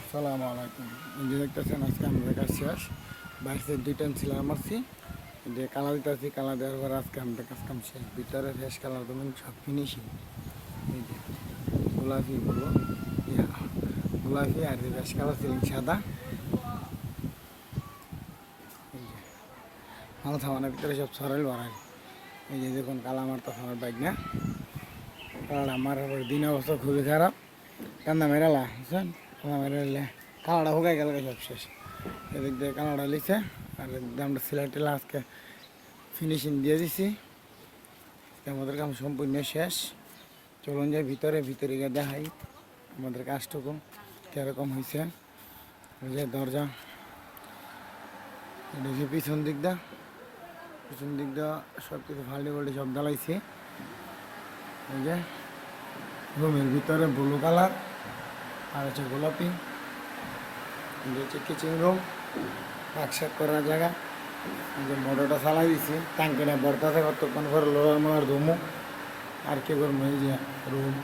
আসসালামু আলাইকুম। এই যে দেখতেছেন আজকে আমাদের কাজ শেষ। বাইরের 2 টান ছিলার মারছি, যে কালা দিতেছি, কালা দেওয়ার পর আজকে আমাদের কাজ কাম শেষ। ভিতরে ফ্রেশ কালার দেবেন, সব ফিনিশিং। এই যে গোলাপিগুলো, ইয়া গোলাপি আর ফ্রেশ কালার সিলিং সাদা। এই যে মাল সামানের ভিতরে সব সরাইল বাড়াই। এই যে দেখুন কালা মারতেছে আমার বাইক না, কালার আমার দিন অবস্থা খুবই খারাপ। কান্দা মেরালা বুঝছেন, কান্দা মেরালে কালারটা শুকাই গেল, সব শেষ। এদিক দিয়ে কালারটা লিখছে আর আমরা সিলেটেলা আজকে ফিনিশিং দিয়ে দিছি। আমাদের কাম সম্পূর্ণ শেষ। চলুন যাই ভিতরে গিয়ে দেখাই আমাদের কাজটুকু কীরকম হয়েছে। ওই যে দরজা, এটা হচ্ছে পিছন দিক দা সব কিছু ফাল্টি ফাল্টি সব জ্বালাইছি। ওই যে রুমের ভিতরে ব্লু কালার আর হচ্ছে গোলাপি। এটা হচ্ছে কিচেন রুম, পাকশাক করার জায়গা। যে মোটরটা চালাই দিছি, ট্যাঙ্কিটা বর্তাছে কতক্ষণ করে লোহার মোলার ধুমু আর কি করবো। এই যে রুম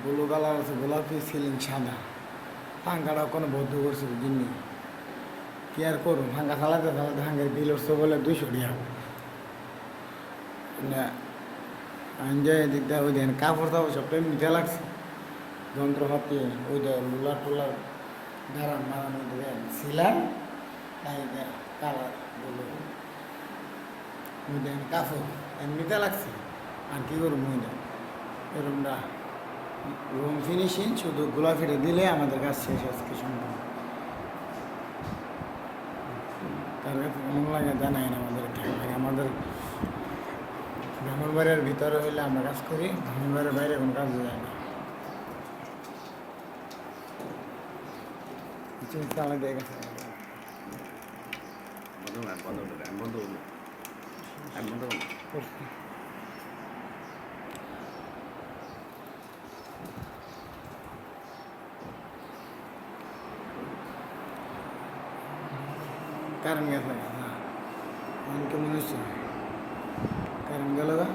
ব্লু কালার আছে, গোলাপি, সিলিং সাদা। পাঙ্খাটা কোনো বদ্ধ করছে বুঝিনি, কি আর করবো। ফাঙ্কা চালাতে ভাঙ্গের বিল উঠছে বলে 200 টাকা। এনজয় এদিক দিয়ে ওই দেন কাপড় টাপড় সবটাই মিঠা লাগছে। যন্ত্রপাতি ওই দেয় রুলার টুলার দাঁড়ান মারান, ওই দেন সিলার তাই কালার বলো ওই দেন কাপড় এমনিতে লাগছে। আর কি করবো ওই দেন এরকমটা রুম ফিনিশিং শুধু গোলাপিটা দিলে আমাদের কাজ শেষ আজকে সম্পূর্ণ। তার কাছে কেমন লাগে জানাই না আমাদেরকে। আমাদের ব্রাহ্মণবাড়ির ভিতরে হইলে আমরা কাজ করি, ব্রাহ্মণবাড়ির বাইরে কোনো কাজ যায় না। চালাই দিয়ে গেছে কারণ গেছে, হ্যাঁ কেমন হচ্ছে কারণ গেল গা।